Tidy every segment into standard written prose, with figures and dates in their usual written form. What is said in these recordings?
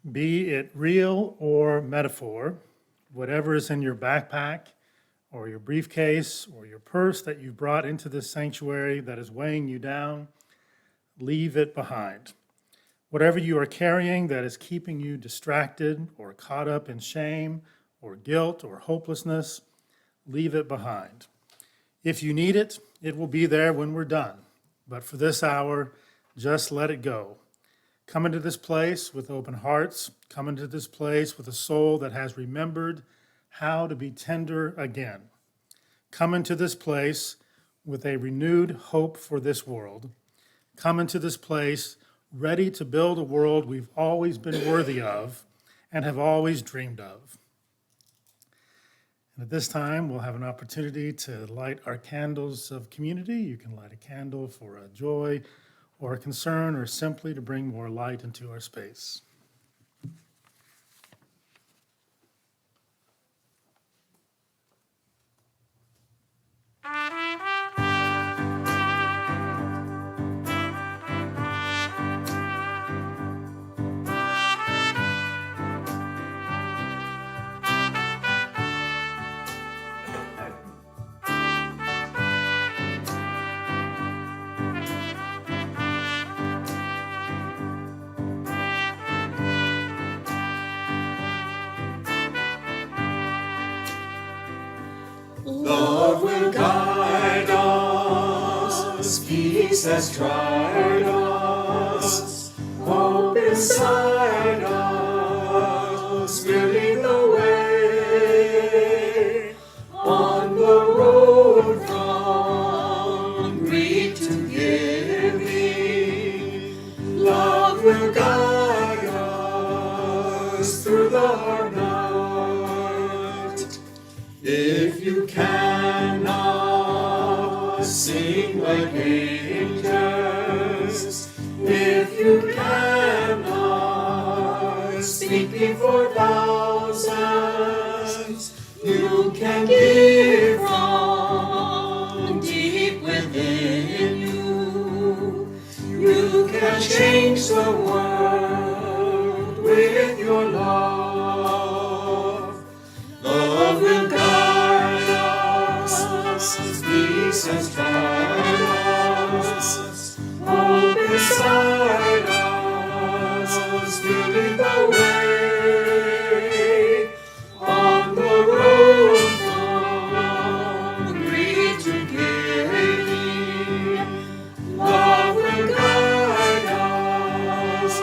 Be it real or metaphor, whatever is in your backpack or your briefcase or your purse that you brought into this sanctuary that is weighing you down, leave it behind. Whatever you are carrying that is keeping you distracted or caught up in shame or guilt or hopelessness, leave it behind. If you need it, it will be there when we're done. But for this hour, just let it go. Come into this place with open hearts. Come into this place with a soul that has remembered how to be tender again. Come into this place with a renewed hope for this world. Come into this place ready to build a world we've always been worthy of and have always dreamed of. And at this time, we'll have an opportunity to light our candles of community. You can light a candle for a joy or a concern, or simply to bring more light into our space. Love will guide us, peace has tried us, hope inside us will lead the way on the road from greed to giving. Love will guide us through the hard night. If you cannot sing like angels, if you cannot speak before thousands, you can give from deep within you. You can change the world with your love. Love will guide us, peace has tried us, hope inside us will lead the way on the road from greed to giving. Love will guide us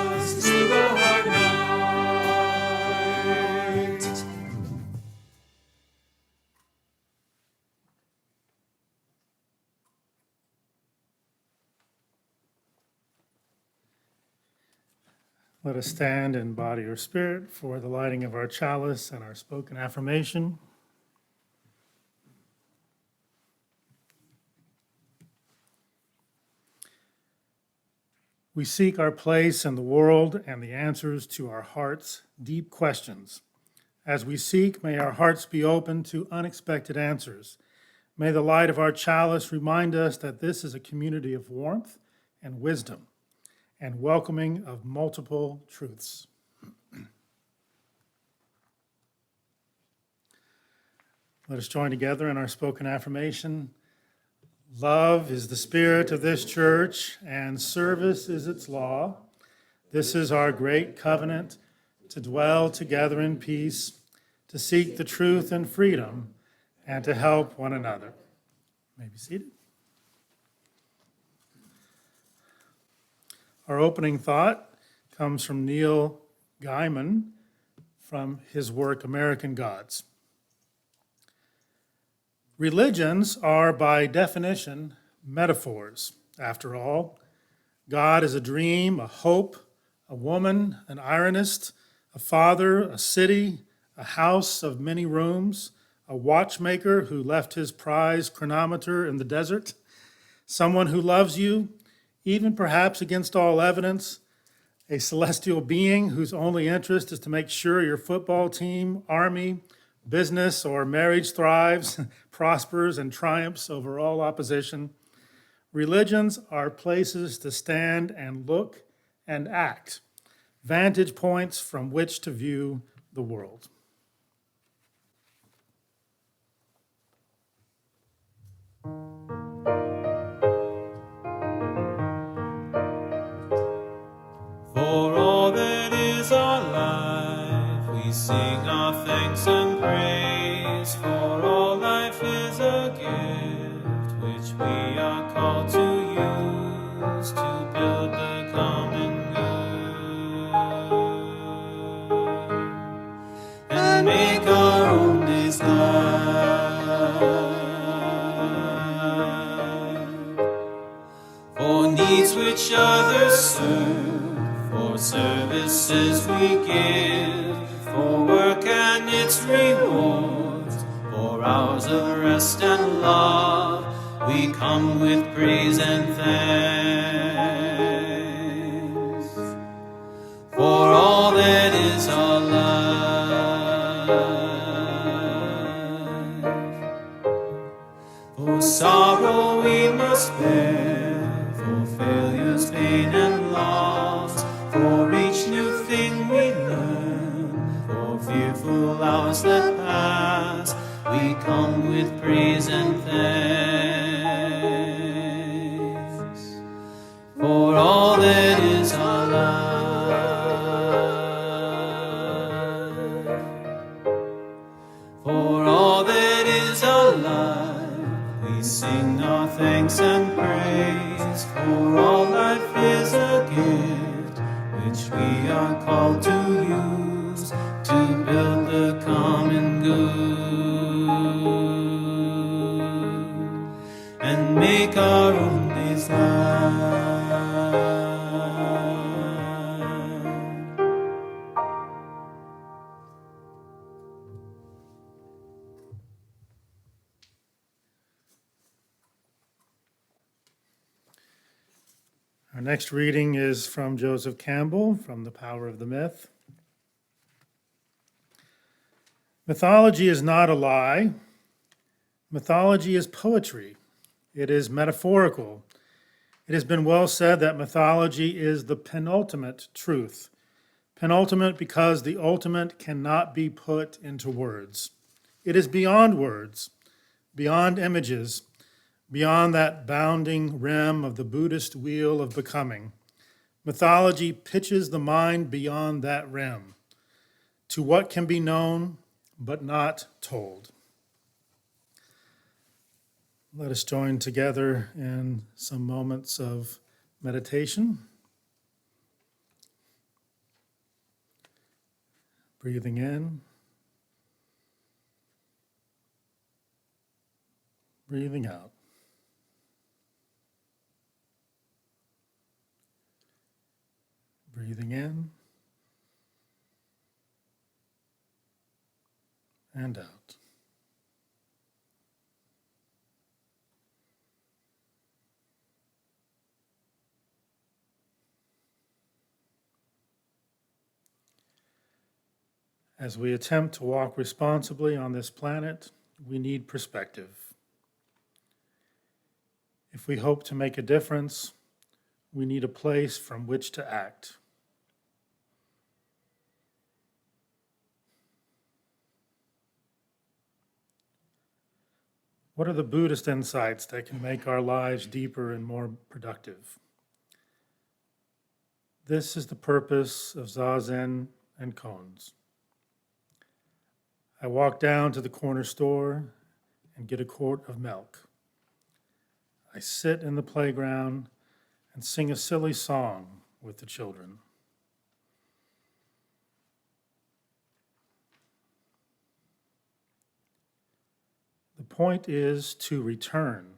through the hard night. Let us stand in body or spirit for the lighting of our chalice and our spoken affirmation. We seek our place in the world and the answers to our heart's deep questions. As we seek, may our hearts be open to unexpected answers. May the light of our chalice remind us that this is a community of warmth and wisdom, and welcoming of multiple truths. Let us join together in our spoken affirmation. Love is the spirit of this church, and service is its law. This is our great covenant, to dwell together in peace, to seek the truth and freedom, and to help one another. You may be seated. Our opening thought comes from Neil Gaiman from his work, American Gods. Religions are, by definition, metaphors. After all, God is a dream, a hope, a woman, an ironist, a father, a city, a house of many rooms, a watchmaker who left his prize chronometer in the desert, someone who loves you, even perhaps against all evidence, a celestial being whose only interest is to make sure your football team, army, business, or marriage thrives, prospers, and triumphs over all opposition. Religions are places to stand and look and act vantage points from which to view the world. For all that is our life, we sing our thanks and praise. For all life is a gift which we are called to use to build the common good and make our own days glad. For needs which others serve, for services we give, for work and its rewards, for hours of rest and love, we come with praise and thanks. For all that is our life, for sorrow we must bear, for failures, pain and loss, for each new thing we learn, for fearful hours that pass, we come with praise and thanks. For all that is our life, for all that is our life, we sing our thanks and praise. For all life is a gift which we are called to use to build the common good and make our own days glad. Our next reading is from Joseph Campbell, from The Power of the Myth. Mythology is not a lie. Mythology is poetry. It is metaphorical. It has been well said that mythology is the penultimate truth. Penultimate because the ultimate cannot be put into words. It is beyond words, beyond images, beyond that bounding rim of the Buddhist wheel of becoming. Mythology pitches the mind beyond that rim to what can be known but not told. Let us join together in some moments of meditation. Breathing in, breathing out. Breathing in and out. As we attempt to walk responsibly on this planet, we need perspective. If we hope to make a difference, we need a place from which to act. What are the Buddhist insights that can make our lives deeper and more productive? This is the purpose of Zazen and koans. I walk down to the corner store and get a quart of milk. I sit in the playground and sing a silly song with the children. The point is to return.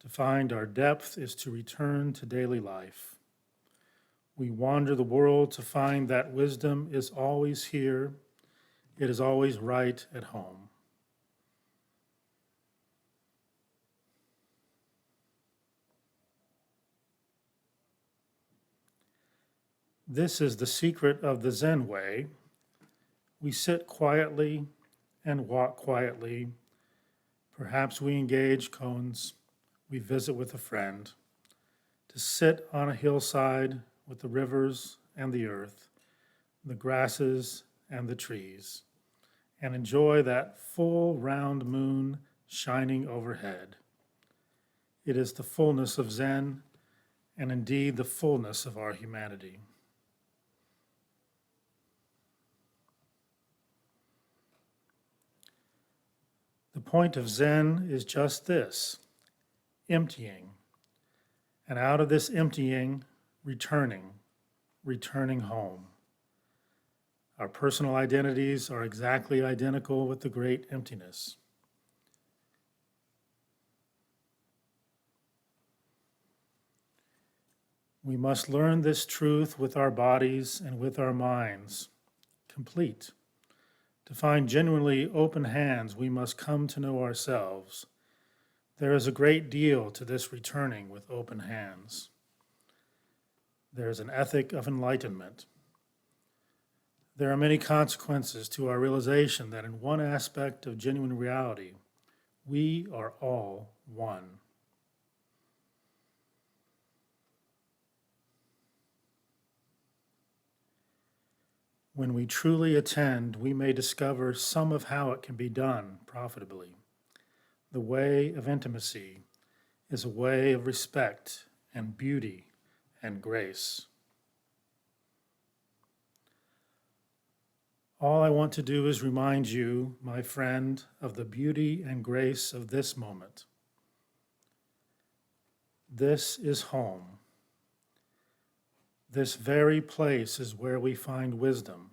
To find our depth is to return to daily life. We wander the world to find that wisdom is always here. It is always right at home. This is the secret of the Zen way. We sit quietly and walk quietly. Perhaps we engage koans. We visit with a friend. To sit on a hillside with the rivers and the earth, the grasses and the trees, and enjoy that full round moon shining overhead. It is the fullness of Zen, and indeed the fullness of our humanity. The point of Zen is just this: emptying, and out of this emptying, returning home. Our personal identities are exactly identical with the great emptiness. We must learn this truth with our bodies and with our minds, complete. To find genuinely open hands, we must come to know ourselves. There is a great deal to this returning with open hands. There is an ethic of enlightenment. There are many consequences to our realization that in one aspect of genuine reality, we are all one. When we truly attend, we may discover some of how it can be done profitably. The way of intimacy is a way of respect and beauty and grace. All I want to do is remind you, my friend, of the beauty and grace of this moment. This is home. This very place is where we find wisdom.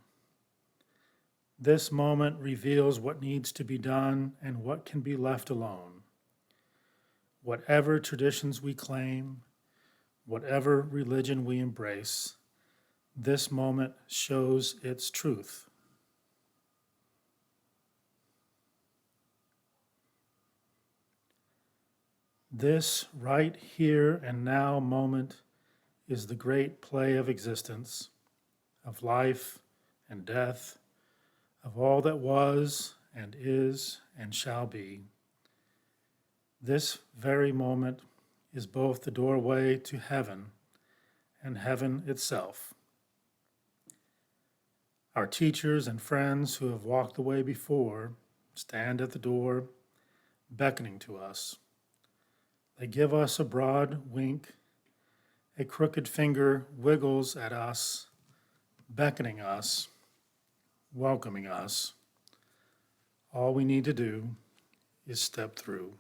This moment reveals what needs to be done and what can be left alone. Whatever traditions we claim, whatever religion we embrace, this moment shows its truth. This right here and now moment is the great play of existence, of life and death, of all that was and is and shall be. This very moment is both the doorway to heaven and heaven itself. Our teachers and friends who have walked the way before stand at the door, beckoning to us. They give us a broad wink. A crooked finger wiggles at us, beckoning us, welcoming us. All we need to do is step through.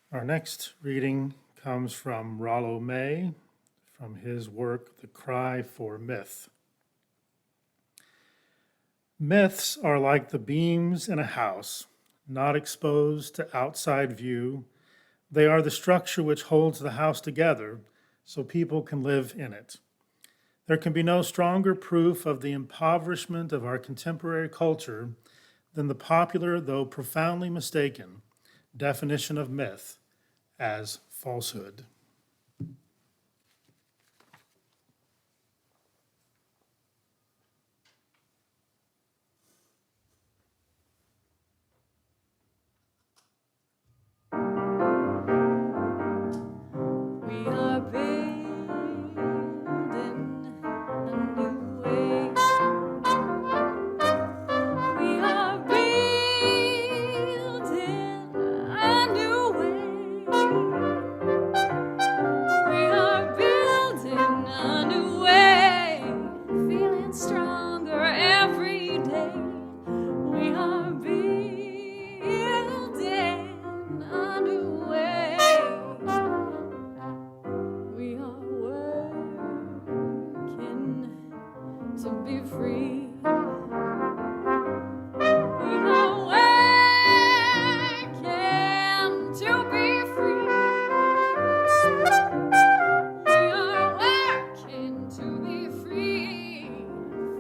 Our next reading comes from Rollo May, from his work, The Cry for Myth. Myths are like the beams in a house, not exposed to outside view. They are the structure which holds the house together so people can live in it. There can be no stronger proof of the impoverishment of our contemporary culture than the popular, though profoundly mistaken, definition of myth as falsehood. We are building a new way. We are building a new way. We are building a new way, feeling stronger every day. We are building a new way. We are working to be free. We are working to be free. We are working to be free,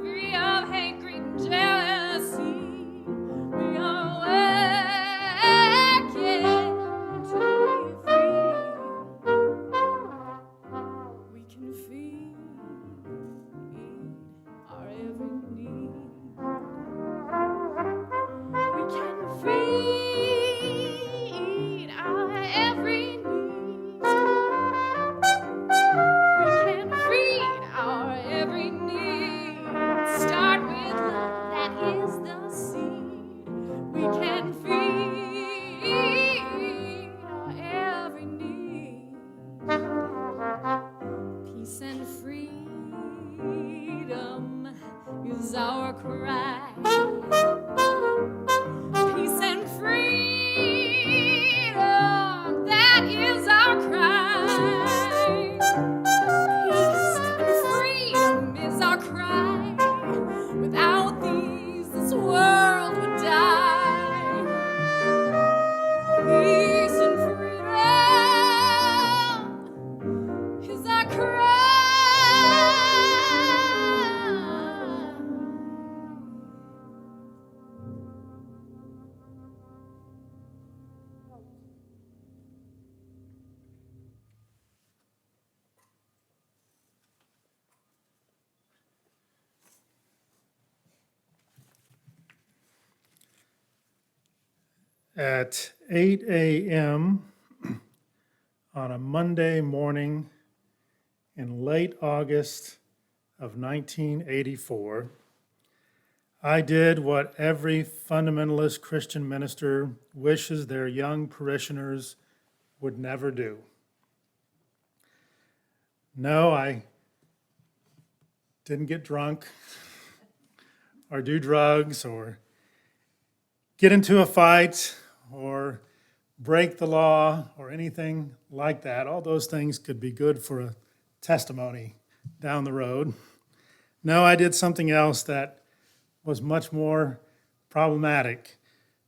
free of hate, greed, and jealousy. We are working to be free. We can feed our every need. We can feed our every need. We can feed our every need. Start with love, that is the seed. We can feed our every need. Peace and freedom is our cry. Peace and freedom, that is our cry. Peace and freedom is our cry. Without these, this world would die. Peace and freedom is our cry. At 8 a.m. on a Monday morning in late August of 1984, I did what every fundamentalist Christian minister wishes their young parishioners would never do. No, I didn't get drunk or do drugs or get into a fight or break the law or anything like that. All those things could be good for a testimony down the road. No, I did something else that was much more problematic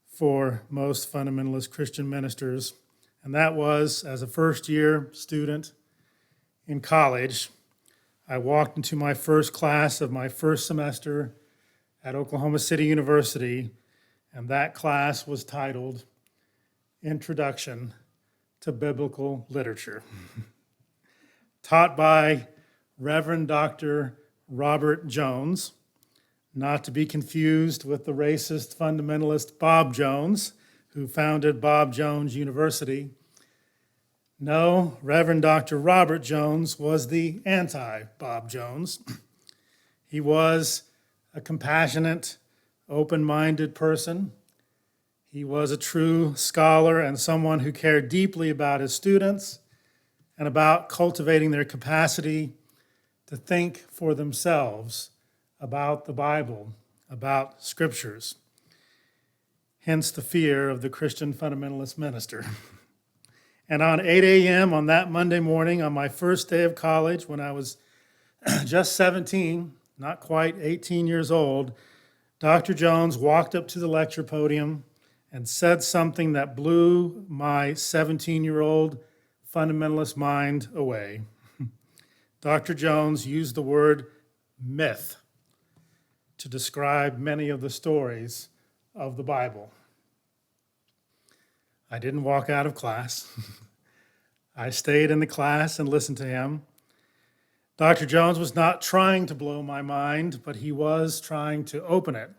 for most fundamentalist Christian ministers, and that was, as a first-year student in college, I walked into my first class of my first semester at Oklahoma City University, and that class was titled Introduction to Biblical Literature, taught by Reverend Dr. Robert Jones, not to be confused with the racist fundamentalist Bob Jones, who founded Bob Jones University. No, Reverend Dr. Robert Jones was the anti-Bob Jones. He was a compassionate, open-minded person. He was a true scholar and someone who cared deeply about his students and about cultivating their capacity to think for themselves about the Bible, about scriptures. Hence the fear of the Christian fundamentalist minister. And on 8 a.m. on that Monday morning, on my first day of college, when I was just 17, not quite 18 years old, Dr. Jones walked up to the lecture podium and said something that blew my 17-year-old fundamentalist mind away. Dr. Jones used the word myth to describe many of the stories of the Bible. I didn't walk out of class. I stayed in the class and listened to him. Dr. Jones was not trying to blow my mind, but he was trying to open it.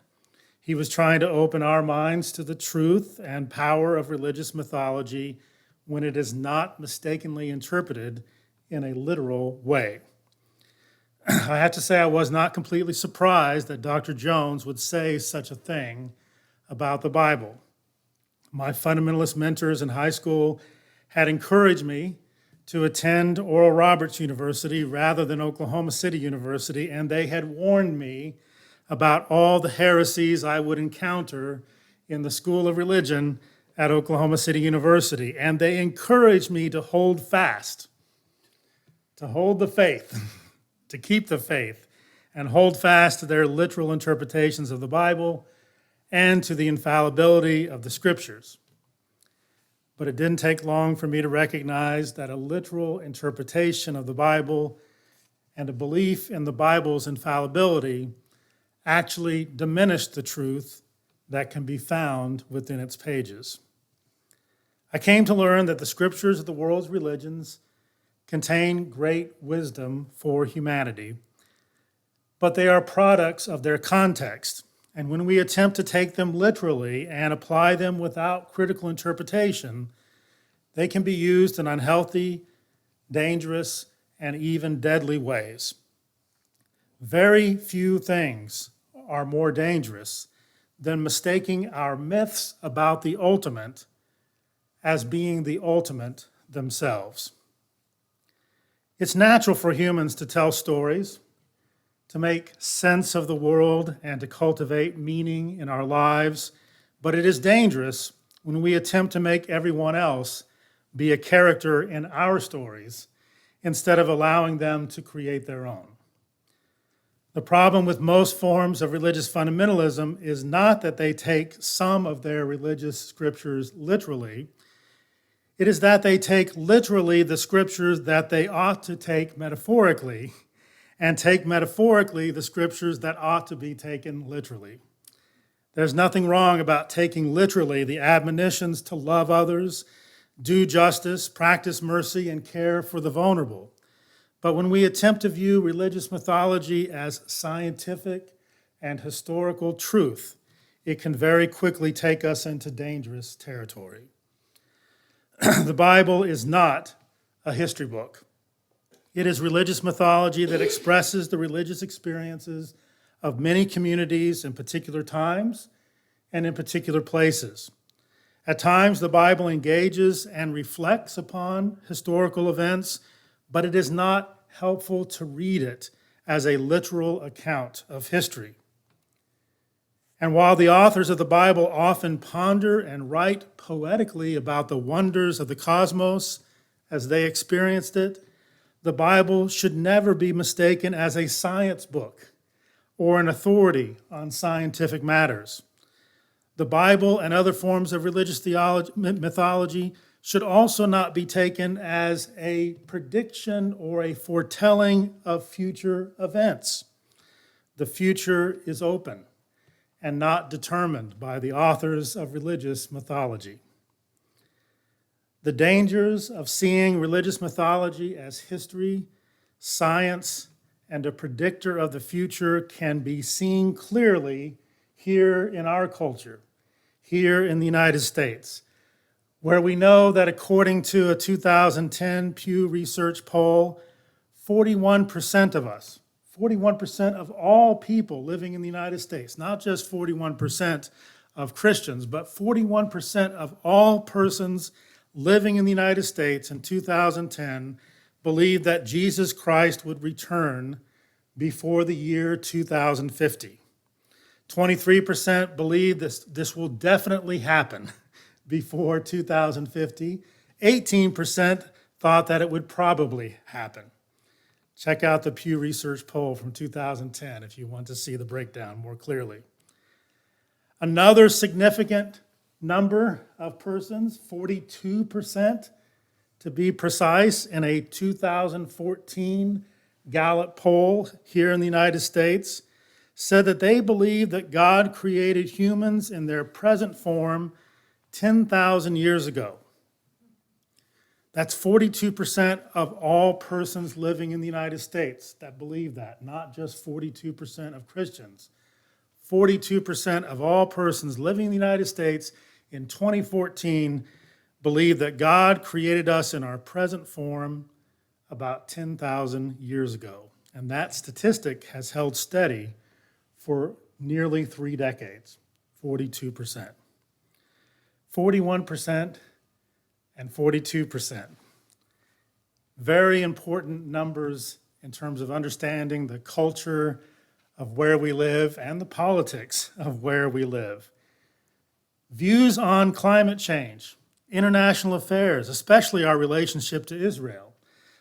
He was trying to open our minds to the truth and power of religious mythology when it is not mistakenly interpreted in a literal way. I have to say I was not completely surprised that Dr. Jones would say such a thing about the Bible. My fundamentalist mentors in high school had encouraged me to attend Oral Roberts University rather than Oklahoma City University, and they had warned me about all the heresies I would encounter in the School of Religion at Oklahoma City University, and they encouraged me to hold fast, to hold the faith, to keep the faith, and hold fast to their literal interpretations of the Bible and to the infallibility of the Scriptures. But it didn't take long for me to recognize that a literal interpretation of the Bible and a belief in the Bible's infallibility actually diminished the truth that can be found within its pages. I came to learn that the Scriptures of the world's religions contain great wisdom for humanity, but they are products of their context. And when we attempt to take them literally and apply them without critical interpretation, they can be used in unhealthy, dangerous, and even deadly ways. Very few things are more dangerous than mistaking our myths about the ultimate as being the ultimate themselves. It's natural for humans to tell stories, to make sense of the world, and to cultivate meaning in our lives, but it is dangerous when we attempt to make everyone else be a character in our stories instead of allowing them to create their own. The problem with most forms of religious fundamentalism is not that they take some of their religious scriptures literally. It is that they take literally the scriptures that they ought to take metaphorically, and take metaphorically the scriptures that ought to be taken literally. There's nothing wrong about taking literally the admonitions to love others, do justice, practice mercy, and care for the vulnerable. But when we attempt to view religious mythology as scientific and historical truth, it can very quickly take us into dangerous territory. The Bible is not a history book. It is religious mythology that expresses the religious experiences of many communities in particular times and in particular places. At times, the Bible engages and reflects upon historical events, but it is not helpful to read it as a literal account of history. And while the authors of the Bible often ponder and write poetically about the wonders of the cosmos as they experienced it, the Bible should never be mistaken as a science book or an authority on scientific matters. The Bible and other forms of religious mythology should also not be taken as a prediction or a foretelling of future events. The future is open and not determined by the authors of religious mythology. The dangers of seeing religious mythology as history, science, and a predictor of the future can be seen clearly here in our culture, here in the United States, where we know that according to a 2010 Pew Research poll, 41% of us, 41% of all people living in the United States, not just 41% of Christians, but 41% of all persons living in the United States in 2010 believed that Jesus Christ would return before the year 2050. 23% believe this will definitely happen before 2050. 18% thought that it would probably happen. Check out the Pew Research poll from 2010 if you want to see the breakdown more clearly. Another significant number of persons, 42% to be precise, in a 2014 Gallup poll here in the United States, said that they believe that God created humans in their present form 10,000 years ago. That's 42% of all persons living in the United States that believe that, not just 42% of Christians. 42% of all persons living in the United States in 2014 believe that God created us in our present form about 10,000 years ago. And that statistic has held steady for nearly 3 decades, 42%. 41% and 42%. Very important numbers in terms of understanding the culture of where we live and the politics of where we live. Views on climate change, international affairs, especially our relationship to Israel,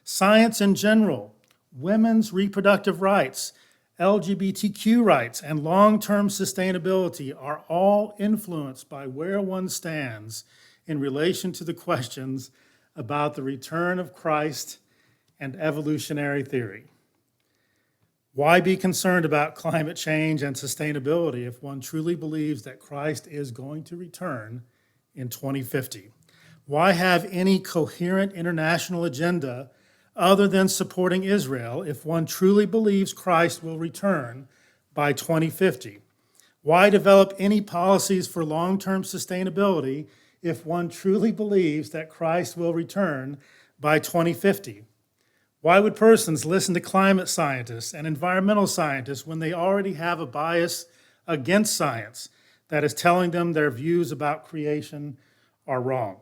science in general, women's reproductive rights, LGBTQ rights, and long-term sustainability are all influenced by where one stands in relation to the questions about the return of Christ and evolutionary theory. Why be concerned about climate change and sustainability if one truly believes that Christ is going to return in 2050? Why have any coherent international agenda other than supporting Israel if one truly believes Christ will return by 2050? Why develop any policies for long-term sustainability if one truly believes that Christ will return by 2050? Why would persons listen to climate scientists and environmental scientists when they already have a bias against science that is telling them their views about creation are wrong?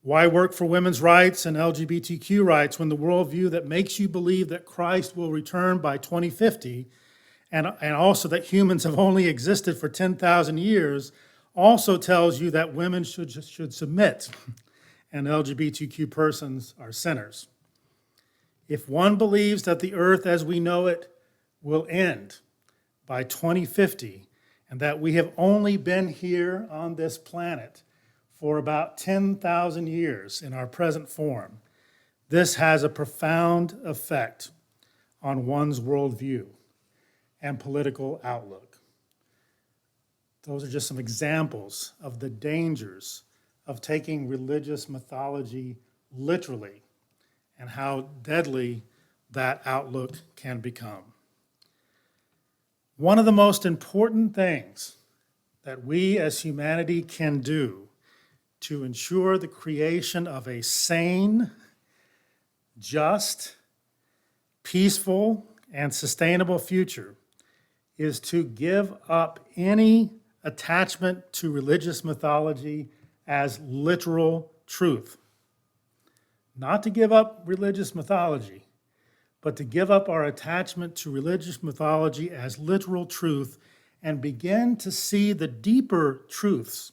Why work for women's rights and LGBTQ rights when the worldview that makes you believe that Christ will return by 2050 and also that humans have only existed for 10,000 years also tells you that women should submit and LGBTQ persons are sinners? If one believes that the earth as we know it will end by 2050 and that we have only been here on this planet for about 10,000 years in our present form, this has a profound effect on one's worldview and political outlook. Those are just some examples of the dangers of taking religious mythology literally and how deadly that outlook can become. One of the most important things that we as humanity can do to ensure the creation of a sane, just, peaceful, and sustainable future is to give up any attachment to religious mythology as literal truth. Not to give up religious mythology, but to give up our attachment to religious mythology as literal truth and begin to see the deeper truths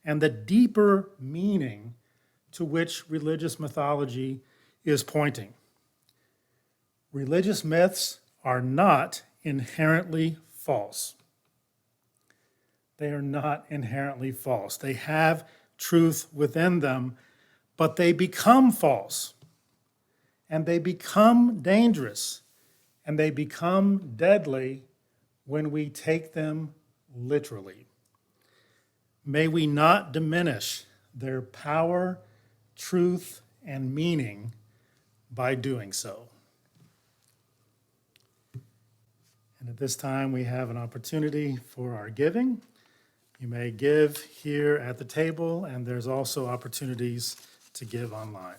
and the deeper meaning to which religious mythology is pointing. Religious myths are not inherently false. They are not inherently false. They have truth within them, but they become false, and they become dangerous, and they become deadly when we take them literally. May we not diminish their power, truth, and meaning by doing so. And at this time, we have an opportunity for our giving. You may give here at the table, and there's also opportunities to give online.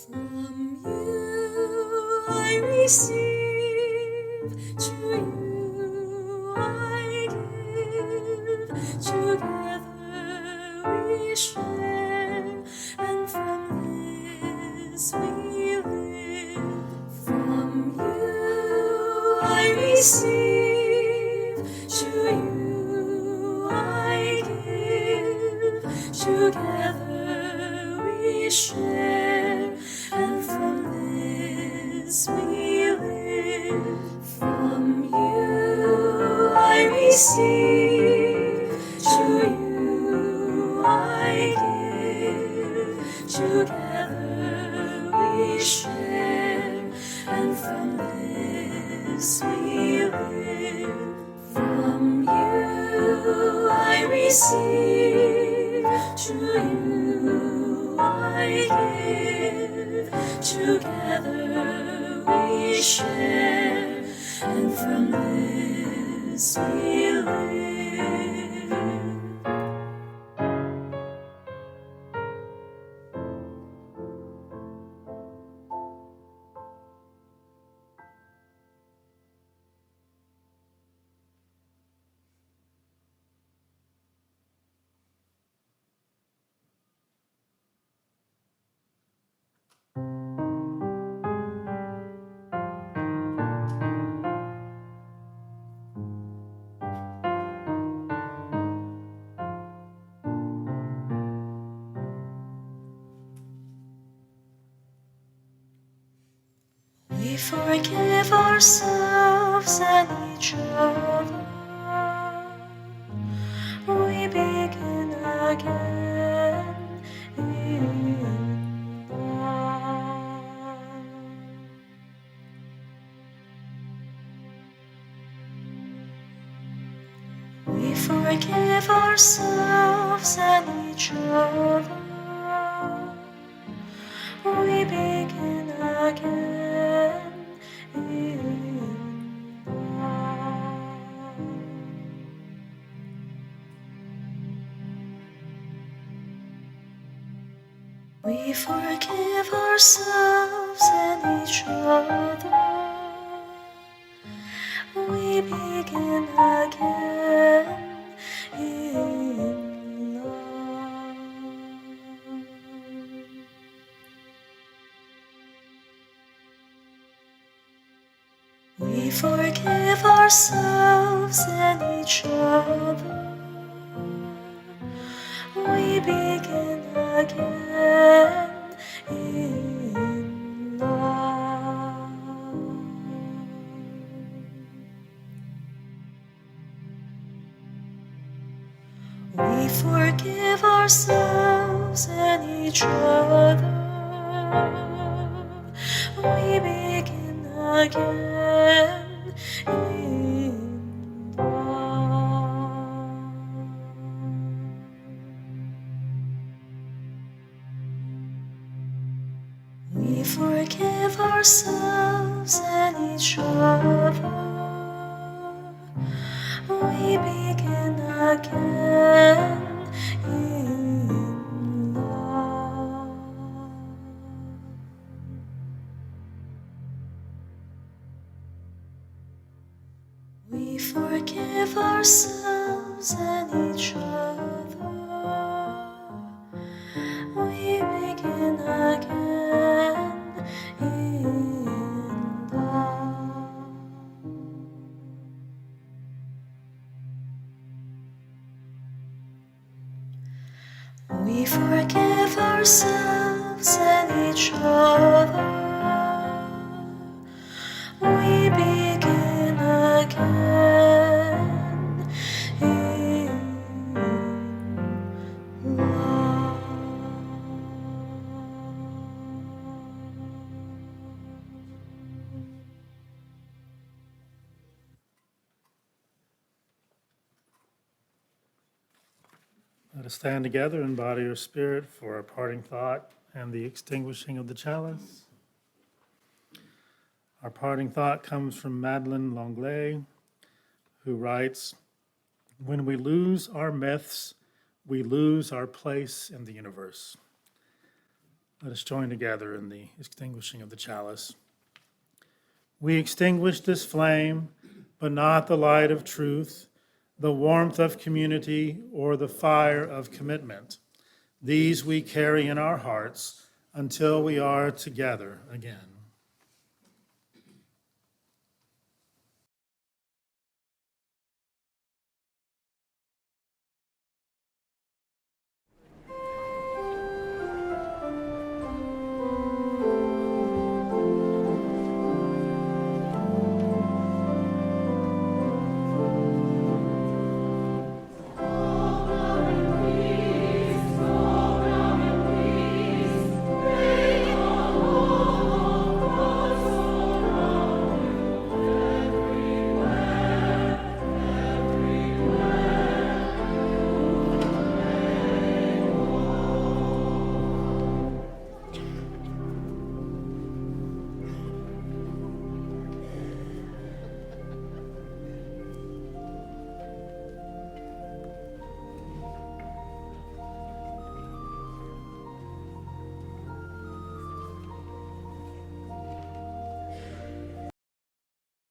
From you I receive, to you I give. receive, to you I give. Together we share, and from this we live. From you I receive, to you I give. Together we share, and from this we live. From you I receive, to you I give. Together we share, and from this we live. We forgive ourselves and each other. We begin again in love. We forgive ourselves and each other. We begin again in love. We forgive ourselves and each other. We begin again in love. We forgive ourselves and each other. We begin again in love. We forgive ourselves and each other. We begin again in love. We forgive ourselves and each other. We begin again in love. We forgive ourselves and each other. We begin again in love. We forgive ourselves and each other. We begin again in love. Let us stand together in body or spirit for our parting thought and the extinguishing of the chalice. Our parting thought comes from Madeleine Langlais, who writes, "When we lose our myths, we lose our place in the universe." Let us join together in the extinguishing of the chalice. We extinguish this flame, but not the light of truth, the warmth of community, or the fire of commitment. These we carry in our hearts until we are together again.